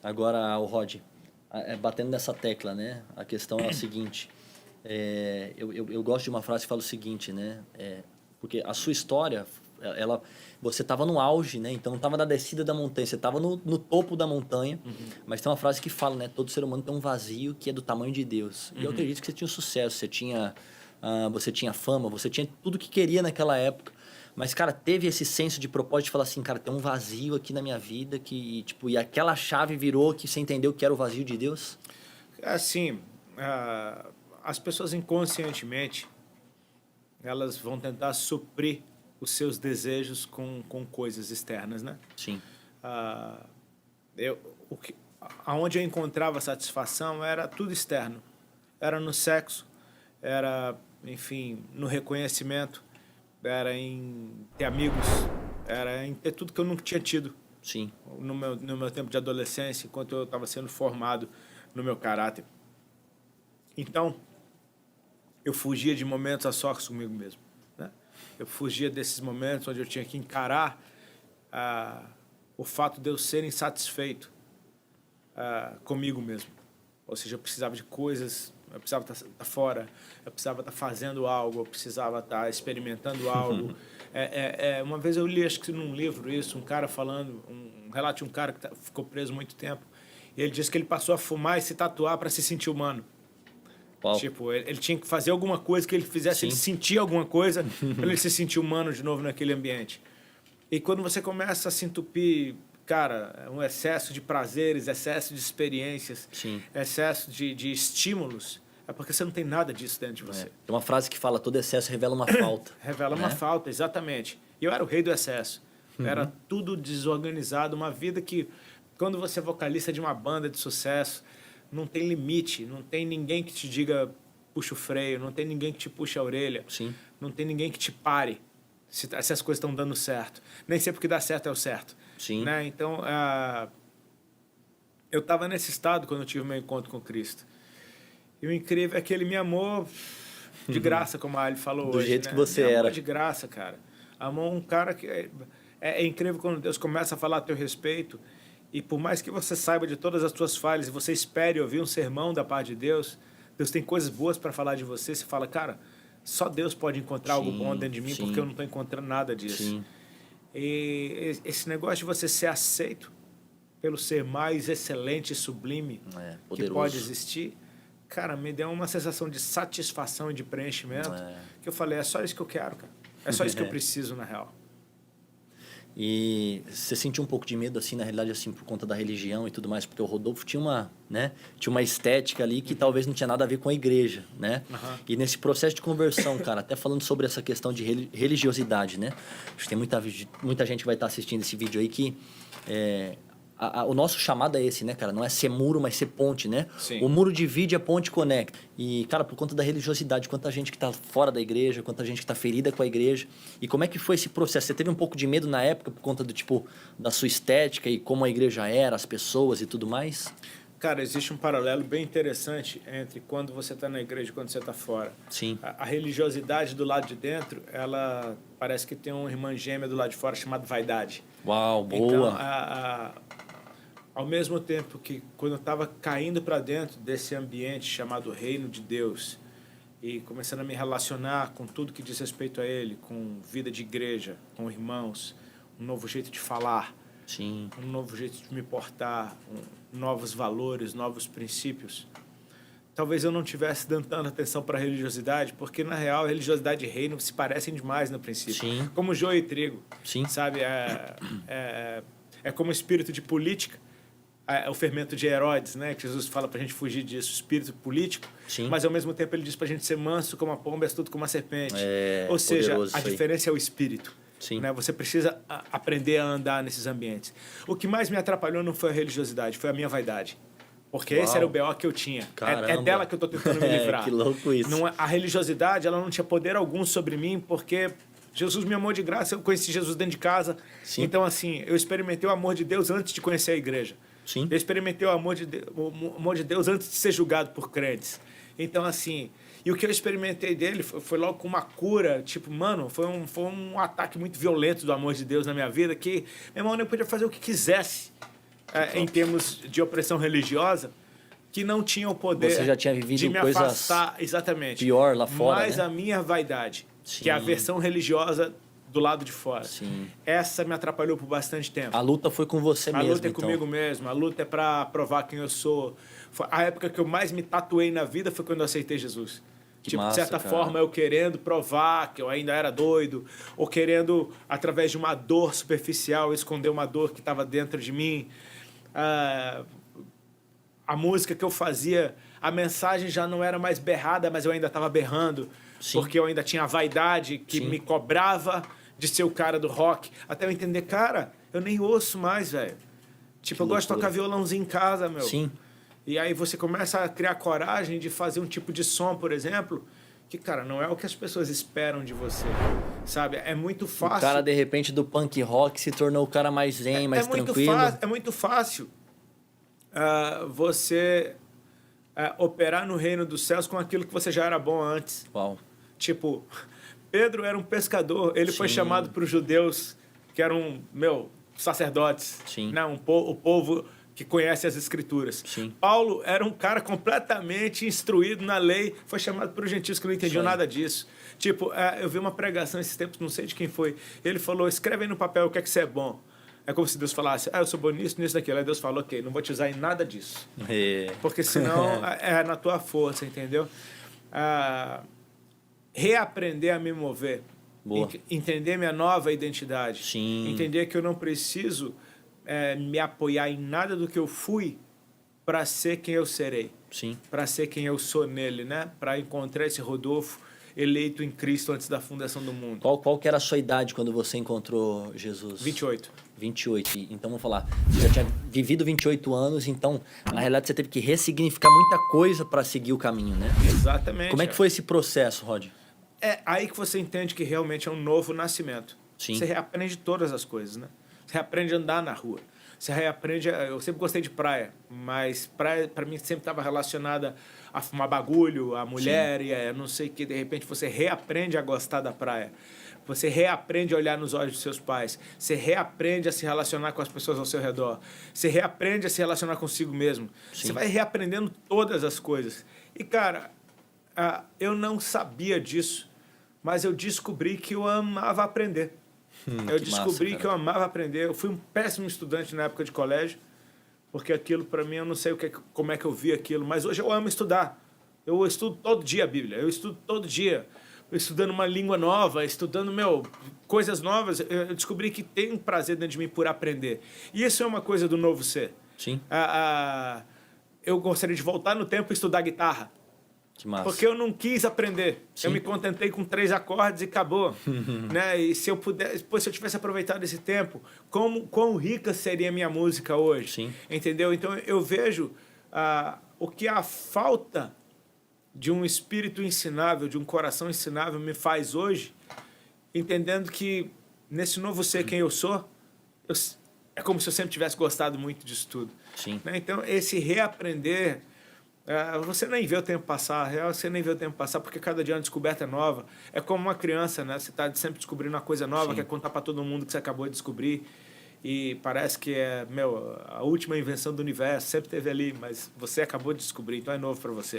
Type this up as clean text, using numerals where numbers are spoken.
Agora, o Rod, batendo nessa tecla, né? A questão é a seguinte. Eu gosto de uma frase que fala o seguinte, né? Porque a sua história, você estava no auge, né? Então não estava na descida da montanha, você estava no topo da montanha. Mas tem uma frase que fala, né? Todo ser humano tem um vazio que é do tamanho de Deus. E eu acredito que você tinha um sucesso, você tinha fama, você tinha tudo que queria naquela época. Mas, cara, teve esse senso de propósito de falar assim, cara, tem um vazio aqui na minha vida que, tipo, e aquela chave virou que você entendeu que era o vazio de Deus? Assim, as pessoas inconscientemente, elas vão tentar suprir os seus desejos com coisas externas, né? Sim. Aonde eu encontrava satisfação era tudo externo. Era no sexo, era, enfim, no reconhecimento, era em ter amigos, era em ter tudo que eu nunca tinha tido. Sim. No meu tempo de adolescência, enquanto eu estava sendo formado no meu caráter. Então, eu fugia de momentos a sós comigo mesmo, né? Eu fugia desses momentos onde eu tinha que encarar o fato de eu ser insatisfeito comigo mesmo. Ou seja, eu precisava de coisas, eu precisava estar fora, eu precisava estar fazendo algo, eu precisava estar experimentando algo. Uma vez eu li, acho que num livro isso, um cara falando, um relato de um cara que ficou preso muito tempo, e ele disse que ele passou a fumar e se tatuar para se sentir humano. Uau. Tipo, ele tinha que fazer alguma coisa que ele fizesse, Sim. ele sentir alguma coisa para ele se sentir humano de novo naquele ambiente. E quando você começa a se entupir, cara, um excesso de prazeres, excesso de experiências, Sim. excesso de estímulos, é porque você não tem nada disso dentro de você. Tem uma frase que fala, todo excesso revela uma falta. Revela né? uma falta, exatamente. E eu era o rei do excesso. Era tudo desorganizado, uma vida que, quando você é vocalista de uma banda de sucesso, não tem limite, não tem ninguém que te diga puxa o freio, não tem ninguém que te puxe a orelha, Sim. não tem ninguém que te pare se as coisas estão dando certo. Nem sempre o que dá certo é o certo. Sim. Né? Então, eu estava nesse estado quando eu tive meu encontro com Cristo. E o incrível é que ele me amou de graça, como a Ali falou Do hoje. jeito né? que você me era. amou de graça, cara. Amou um cara que... É incrível quando Deus começa a falar a teu respeito e por mais que você saiba de todas as suas falhas e você espere ouvir um sermão da parte de Deus, Deus tem coisas boas para falar de você. Você fala, cara, só Deus pode encontrar algo bom dentro de mim porque eu não estou encontrando nada disso. Sim. E esse negócio de você ser aceito pelo ser mais excelente e sublime que pode existir, cara, me deu uma sensação de satisfação e de preenchimento que eu falei, é só isso que eu quero, cara. É só isso que eu preciso, na real. E você sentiu um pouco de medo, assim, na realidade, assim, por conta da religião e tudo mais, porque o Rodolfo tinha uma estética ali que talvez não tinha nada a ver com a igreja, né? E nesse processo de conversão, cara, até falando sobre essa questão de religiosidade, né? Acho que tem muita gente que vai estar assistindo esse vídeo aí que... o nosso chamado é esse, né, cara? Não é ser muro, mas ser ponte, né? Sim. O muro divide, a ponte conecta. E, cara, por conta da religiosidade, quanta gente que tá fora da igreja, quanta gente que tá ferida com a igreja. E como é que foi esse processo? Você teve um pouco de medo na época por conta da sua estética e como a igreja era, as pessoas e tudo mais? Cara, existe um paralelo bem interessante entre quando você está na igreja e quando você está fora. Sim. A religiosidade do lado de dentro, ela parece que tem uma irmã gêmea do lado de fora chamada vaidade. Uau, boa! Então, ao mesmo tempo que quando eu estava caindo para dentro desse ambiente chamado Reino de Deus e começando a me relacionar com tudo que diz respeito a Ele, com vida de igreja, com irmãos, um novo jeito de falar, Sim. um novo jeito de me portar, novos valores, novos princípios, talvez eu não tivesse dando tanta atenção para a religiosidade, porque na real a religiosidade e reino se parecem demais no princípio. Sim. Como joio e trigo. Sim. Sabe? É como o espírito de política. O fermento de Herodes, né? Que Jesus fala pra gente fugir disso, o espírito político. Sim. Mas ao mesmo tempo ele diz pra gente ser manso como a pomba e astuto como a serpente. Ou seja, a aí. diferença é o espírito. Sim. Né? Você precisa aprender a andar nesses ambientes. O que mais me atrapalhou não foi a religiosidade, foi a minha vaidade. Porque esse era o BO que eu tinha. É dela que eu tô tentando me livrar. Que louco isso. Não, a religiosidade, ela não tinha poder algum sobre mim, porque Jesus me amou de graça, eu conheci Jesus dentro de casa. Sim. Então, assim, eu experimentei o amor de Deus antes de conhecer a igreja. Sim. Eu experimentei o amor de Deus antes de ser julgado por crentes. Então, assim, e o que eu experimentei dele foi logo com uma cura, tipo, mano, foi um ataque muito violento do amor de Deus na minha vida, que, meu irmão, eu podia fazer o que quisesse. em termos de opressão religiosa, que não tinham o poder Você já tinha vivido de me coisas afastar, exatamente, pior lá fora, mas né? a minha vaidade, Sim. que é a versão religiosa do lado de fora. Sim. Essa me atrapalhou por bastante tempo. A luta foi com você mesmo, A luta é então. comigo mesmo, a luta é para provar quem eu sou. A época que eu mais me tatuei na vida foi quando eu aceitei Jesus. Que Tipo, massa, de certa cara. forma, eu querendo provar que eu ainda era doido, ou querendo, através de uma dor superficial, esconder uma dor que estava dentro de mim. A música que eu fazia, a mensagem já não era mais berrada, mas eu ainda estava berrando, Sim. porque eu ainda tinha a vaidade que Sim. me cobrava de ser o cara do rock, até eu entender, cara, eu nem ouço mais, velho. Tipo, eu gosto de tocar violãozinho em casa, meu. Sim. E aí você começa a criar coragem de fazer um tipo de som, por exemplo, que, cara, não é o que as pessoas esperam de você, sabe? É muito fácil. O cara, de repente, do punk rock se tornou o cara mais zen, mais tranquilo. É muito fácil você operar no reino dos céus com aquilo que você já era bom antes. Uau. Tipo, Pedro era um pescador, ele foi Sim. chamado para os judeus, que eram, sacerdotes, Sim. né? O povo que conhece as escrituras. Sim. Paulo era um cara completamente instruído na lei, foi chamado para os gentios que não entendiam nada disso. Tipo, eu vi uma pregação esses tempos, não sei de quem foi, ele falou, escreve aí no papel o que é que você é bom. É como se Deus falasse, eu sou bom nisso, nisso, daquilo. Aí Deus falou, ok, não vou te usar em nada disso. Porque senão é na tua força, entendeu? Reaprender a me mover. Boa. Entender minha nova identidade. Sim. Entender que eu não preciso me apoiar em nada do que eu fui para ser quem eu serei. Sim. Para ser quem eu sou nele, né? Para encontrar esse Rodolfo eleito em Cristo antes da fundação do mundo. Qual que era a sua idade quando você encontrou Jesus? 28. 28. Então, vamos falar. Você já tinha vivido 28 anos, então, na realidade, você teve que ressignificar muita coisa para seguir o caminho, né? Exatamente. Como é que foi esse processo, Rod? É aí que você entende que realmente é um novo nascimento. Sim. Você reaprende todas as coisas, né? Você reaprende a andar na rua. Você reaprende... Eu sempre gostei de praia, mas praia, para mim, sempre estava relacionada a fumar bagulho, a mulher, e não sei o que. De repente, você reaprende a gostar da praia. Você reaprende a olhar nos olhos dos seus pais. Você reaprende a se relacionar com as pessoas ao seu redor. Você reaprende a se relacionar consigo mesmo. Sim. Você vai reaprendendo todas as coisas. E, cara, eu não sabia disso, mas eu descobri que eu amava aprender. Eu descobri que eu amava aprender. Eu fui um péssimo estudante na época de colégio, porque aquilo, para mim, eu não sei como é que eu vi aquilo, mas hoje eu amo estudar. Eu estudo todo dia a Bíblia, eu estudo todo dia, estudando uma língua nova, estudando, coisas novas. Eu descobri que tem um prazer dentro de mim por aprender. E isso é uma coisa do novo ser. Sim. Eu gostaria de voltar no tempo e estudar guitarra. Que massa. Porque eu não quis aprender. Sim. Eu me contentei com 3 acordes e acabou. Né? E se eu pudesse, se eu tivesse aproveitado esse tempo, quão rica seria a minha música hoje? Sim. Entendeu? Então eu vejo o que a falta de um espírito ensinável, de um coração ensinável me faz hoje, entendendo que nesse novo ser quem eu sou, é como se eu sempre tivesse gostado muito disso tudo. Sim. Né? Então esse reaprender... você nem vê o tempo passar, você nem vê o tempo passar, porque cada dia uma descoberta nova. É como uma criança, né? Você está sempre descobrindo uma coisa nova, Sim. quer contar para todo mundo que você acabou de descobrir. E parece que é, a última invenção do universo, sempre teve ali, mas você acabou de descobrir, então é novo para você.